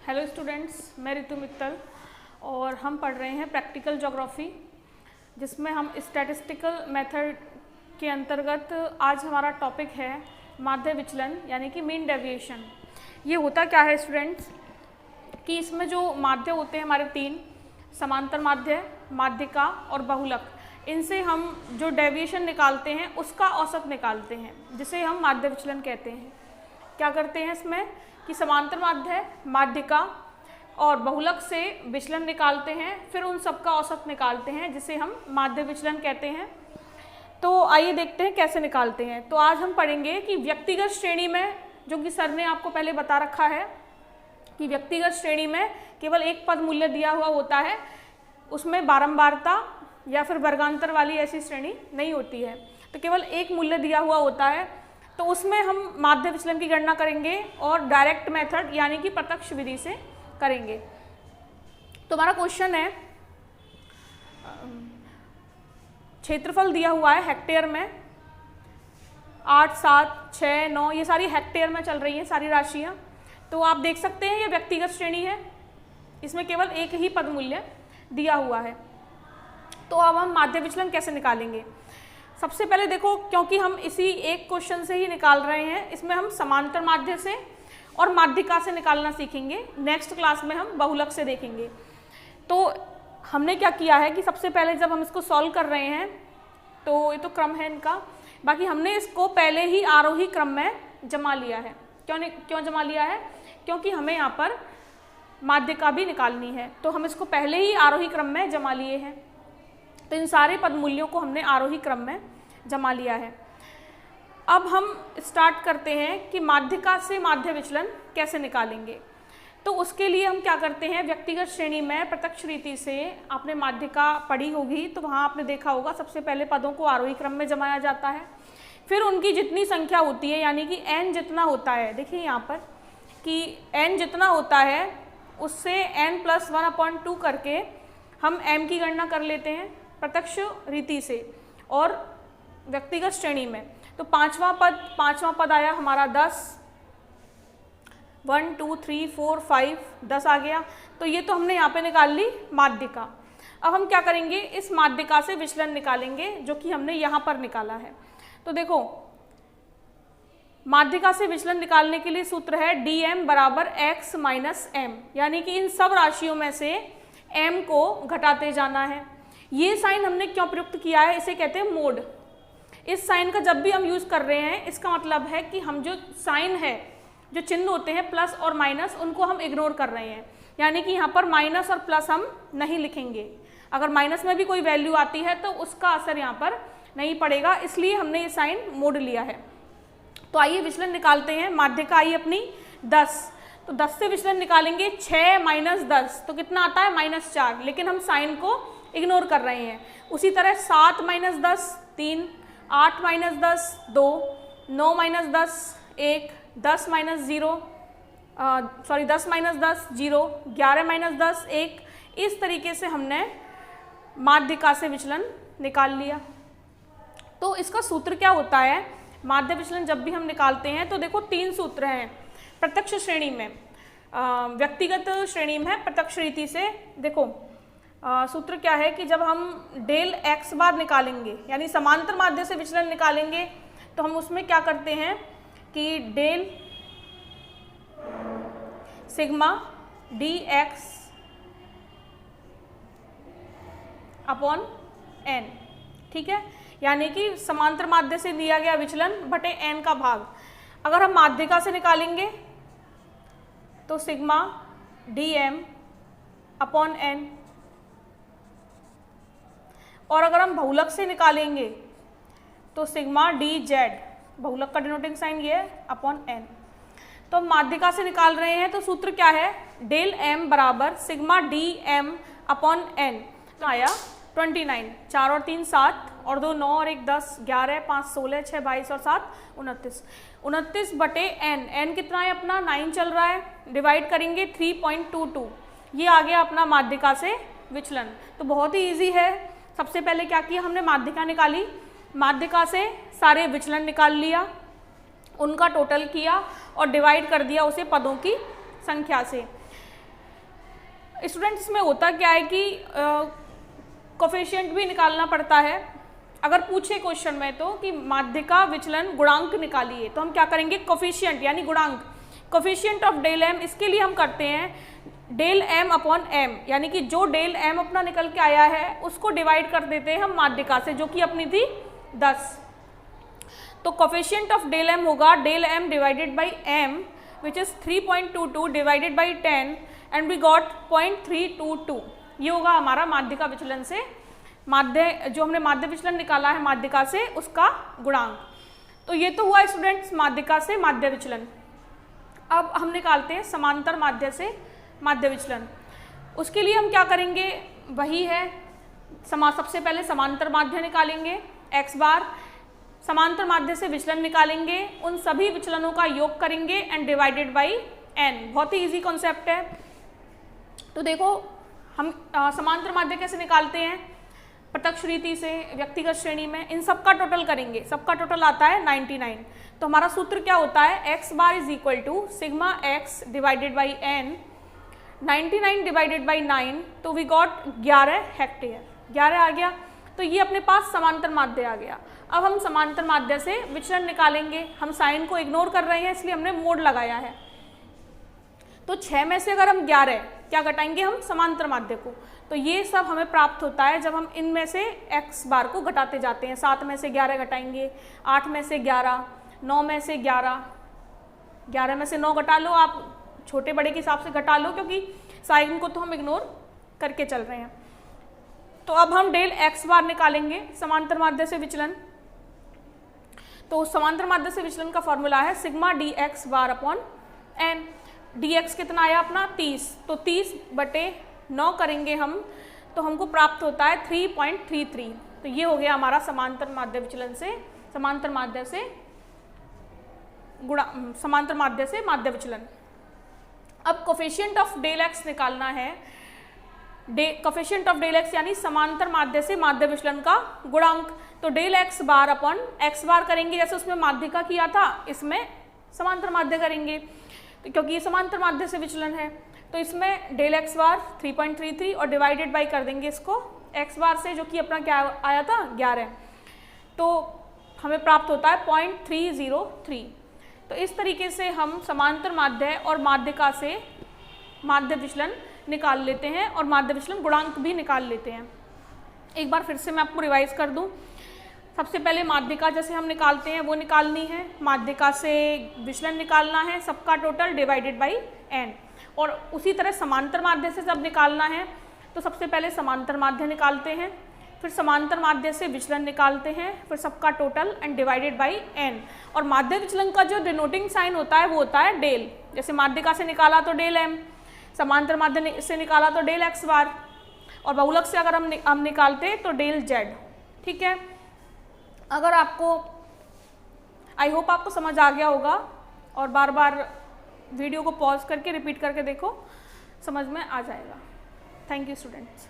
Hello students, मैं रितु मित्तल और हम पढ़ रहे हैं प्रैक्टिकल ज्योग्राफी, जिसमें हम स्टैटिस्टिकल मेथड के अंतर्गत आज हमारा टॉपिक है माध्य विचलन यानी कि मीन डेविएशन। ये होता क्या है स्टूडेंट्स कि इसमें जो माध्य होते हैं हमारे तीन, समांतर माध्य, माध्यिका और बहुलक, इनसे हम जो डेविएशन निकालते हैं उसका औसत निकालते हैं, जिसे हम माध्य विचलन कहते हैं। क्या करते हैं इसमें कि समांतर माध्य, माध्यिका और बहुलक से विचलन निकालते हैं, फिर उन सब का औसत निकालते हैं, जिसे हम माध्य विचलन कहते हैं। तो आइए देखते हैं कैसे निकालते हैं। तो आज हम पढ़ेंगे कि व्यक्तिगत श्रेणी में, जो कि सर ने आपको पहले बता रखा है कि व्यक्तिगत श्रेणी में केवल एक पद मूल्य दिया हुआ होता है, उसमें बारंबारता या फिर वर्गांतर वाली ऐसी श्रेणी नहीं होती है, तो केवल एक मूल्य दिया हुआ होता है। तो उसमें हम माध्य विचलन की गणना करेंगे और डायरेक्ट मेथड यानी कि प्रत्यक्ष विधि से करेंगे। तो हमारा क्वेश्चन है, क्षेत्रफल दिया हुआ है हेक्टेयर में, 8, 7, 6, 9, ये सारी हेक्टेयर में चल रही हैं सारी राशियाँ। तो आप देख सकते हैं ये व्यक्तिगत श्रेणी है, इसमें केवल एक ही पद मूल्य दिया हुआ है। तो अब हम माध्य विचलन कैसे निकालेंगे? सबसे पहले देखो, क्योंकि हम इसी एक क्वेश्चन से ही निकाल रहे हैं, इसमें हम समांतर माध्य से और माध्यिका से निकालना सीखेंगे। नेक्स्ट क्लास में हम बहुलक से देखेंगे। तो हमने क्या किया है कि सबसे पहले जब हम इसको सॉल्व कर रहे हैं, तो ये तो क्रम है इनका, बाकी हमने इसको पहले ही आरोही क्रम में जमा लिया है। क्यों जमा लिया है? क्योंकि हमें यहाँ पर माध्यिका भी निकालनी है, तो हम इसको पहले ही आरोही क्रम में जमा लिए हैं। तो इन सारे पद मूल्यों को हमने आरोही क्रम में जमा लिया है। अब हम स्टार्ट करते हैं कि माध्यिका से माध्य विचलन कैसे निकालेंगे। तो उसके लिए हम क्या करते हैं, व्यक्तिगत श्रेणी में प्रत्यक्ष रीति से आपने माध्यिका पढ़ी होगी, तो वहाँ आपने देखा होगा सबसे पहले पदों को आरोही क्रम में जमाया जाता है, फिर उनकी जितनी संख्या होती है यानी कि n जितना होता है, देखिए यहाँ पर कि n जितना होता है उससे n+1/2 करके हम m की गणना कर लेते हैं प्रत्यक्ष रीति से और व्यक्तिगत श्रेणी में। तो पांचवा पद आया हमारा 10, 1, 2, 3, 4, 5, 10 आ गया। तो ये तो हमने यहाँ पे निकाल ली माध्यिका। अब हम क्या करेंगे, इस माध्यिका से विचलन निकालेंगे, जो कि हमने यहाँ पर निकाला है। तो देखो, माध्यिका से विचलन निकालने के लिए सूत्र है dm बराबर x माइनस m, यानी कि इन सब राशियों में से m को घटाते जाना है। ये साइन हमने क्यों प्रयुक्त किया है, इसे कहते हैं मोड। इस साइन का जब भी हम यूज कर रहे हैं, इसका मतलब है कि हम जो साइन है, जो चिन्ह होते हैं प्लस और माइनस, उनको हम इग्नोर कर रहे हैं। यानी कि यहाँ पर माइनस और प्लस हम नहीं लिखेंगे। अगर माइनस में भी कोई वैल्यू आती है तो उसका असर यहाँ पर नहीं पड़ेगा, इसलिए हमने ये साइन मोड लिया है। तो आइए विचलन निकालते हैं। माध्यिका आई अपनी 10, तो 10 से विचलन निकालेंगे। 6 माइनस 10 तो कितना आता है, -4, लेकिन हम साइन को इग्नोर कर रहे हैं। उसी तरह 7 minus 10 3, 8 minus 10 2, 9 minus 10 1, 10 minus 0 0, 11 minus 10 1। इस तरीके से हमने माध्यिका से विचलन निकाल लिया। तो इसका सूत्र क्या होता है, माध्य विचलन जब भी हम निकालते हैं तो देखो 3 सूत्र हैं प्रत्यक्ष श्रेणी में, व्यक्तिगत श्रेणी में प्रत्यक्ष रीति से। देखो सूत्र क्या है कि जब हम डेल x बार निकालेंगे यानी समांतर माध्य से विचलन निकालेंगे, तो हम उसमें क्या करते हैं कि del sigma dx upon n, ठीक है, यानी कि समांतर माध्य से दिया गया विचलन बटे n का भाग। अगर हम माध्यिका से निकालेंगे तो सिग्मा dm अपॉन n, और अगर हम बहुलक से निकालेंगे तो सिग्मा dz, बहुलक का डिनोटिंग साइन ये है, अपॉन n। तो हम माध्यिका से निकाल रहे हैं, तो सूत्र क्या है, डेल m बराबर सिग्मा dm अपॉन n। तो आया 29, 4 और 3 7 और 2 9 और 1 10, 11 5 16 6 22 और 7 29, 29 बटे n कितना है अपना 9 चल रहा है, डिवाइड करेंगे 3.22, ये आ गया अपना माध्यिका से विचलन। तो बहुत ही ईजी है। सबसे पहले क्या किया हमने, माध्यिका निकाली, माध्यिका से सारे विचलन निकाल लिया, उनका टोटल किया और डिवाइड कर दिया उसे पदों की संख्या से। स्टूडेंट्स में होता क्या है कि कोफिशिएंट भी निकालना पड़ता है। अगर पूछे क्वेश्चन में तो कि माध्यिका विचलन गुणांक निकालिए, तो हम क्या करेंगे, कोफिशिएंट यानी गुणांक, कोफिशिएंट ऑफ डेल एम, इसके लिए हम करते हैं डेल एम अपॉन एम, यानी कि जो डेल एम अपना निकल के आया है उसको डिवाइड कर देते हैं हम माध्यिका से, जो कि अपनी थी 10। तो कोफिशिएंट ऑफ डेल एम होगा del M divided by M, which is 3.22 divided by 10 and we got 0.322। ये होगा हमारा माध्यिका विचलन से माध्य, जो हमने माध्य विचलन निकाला है माध्यिका से, उसका गुणांक। तो ये तो हुआ स्टूडेंट्स माध्यिका से माध्य विचलन। अब हम निकालते हैं समांतर माध्य से माध्य विचलन। उसके लिए हम क्या करेंगे, वही है सबसे पहले समांतर माध्य निकालेंगे x बार, समांतर माध्य से विचलन निकालेंगे, उन सभी विचलनों का योग करेंगे एंड डिवाइडेड बाई n। बहुत ही इजी कॉन्सेप्ट है। तो देखो हम समांतर माध्य कैसे निकालते हैं, प्रत्यक्ष रीति से, व्यक्तिगत श्रेणी में, इन सबका टोटल करेंगे, सबका टोटल आता है 99। तो हमारा सूत्र क्या होता है, x bar is equal to sigma x divided by n, 99 divided by 9, तो वी गॉट 11 हेक्टेयर, 11 आ गया। तो ये अपने पास समांतर माध्य आ गया। अब हम समांतर माध्य से विचलन निकालेंगे। हम साइन को इग्नोर कर रहे हैं इसलिए हमने मोड लगाया है। तो 6 में से अगर हम 11 क्या घटाएंगे, हम समांतर माध्य को, तो ये सब हमें प्राप्त होता है जब हम इनमें से x बार को घटाते जाते हैं। 7 में से 11 घटाएंगे, 8 में से 11, 9 में से 11, 11 में से 9 घटा लो, आप छोटे बड़े के हिसाब से घटा लो, क्योंकि साइन को तो हम इग्नोर करके चल रहे हैं। तो अब हम डेल x बार निकालेंगे समांतर माध्य से विचलन। तो समांतर माध्य से विचलन का फॉर्मूला है sigma D X bar upon N. D X कितना आया अपना 30, तो 30/9 करेंगे हम, तो हमको प्राप्त होता है 3.33। तो ये हो गया हमारा समांतर माध्य विचलन से समांतर माध्य से माध्य विचलन। अब कोफिशिएंट ऑफ डेल एक्स निकालना है। कोफिशिएंट ऑफ डेल एक्स यानी समांतर माध्य से माध्य विचलन का गुणांक। तो del X bar upon X bar करेंगे, जैसे उसमें माध्यिका किया था, इसमें समांतर माध्य करेंगे, तो क्योंकि ये समांतर माध्य से विचलन है। तो इसमें डेल एक्स बार 3.33 और डिवाइडेड बाई कर देंगे इसको एक्स बार से, जो कि अपना क्या आया था 11, तो हमें प्राप्त होता है 0.303। तो इस तरीके से हम समांतर माध्य और माध्यिका से माध्य विचलन निकाल लेते हैं और माध्य विचलन गुणांक भी निकाल लेते हैं। एक बार फिर से मैं आपको रिवाइज कर दूं। सबसे पहले माध्यिका जैसे हम निकालते हैं वो निकालनी है, माध्यिका से विचलन निकालना है, सबका टोटल डिवाइडेड बाई n। और उसी तरह समांतर माध्य से जब निकालना है तो सबसे पहले समांतर माध्य निकालते हैं, फिर समांतर माध्य से विचलन निकालते हैं, फिर सबका total and divided by n। और माध्य विचलन का जो डिनोटिंग साइन होता है वो होता है डेल। जैसे माध्यिका से निकाला तो डेल m, समांतर माध्य से निकाला तो डेल x बार, और बहुलक से अगर हम निकालते तो डेल z। ठीक है, अगर आपको, आई होप आपको समझ आ गया होगा, और बार बार वीडियो को पॉज करके रिपीट करके देखो, समझ में आ जाएगा। Thank you students.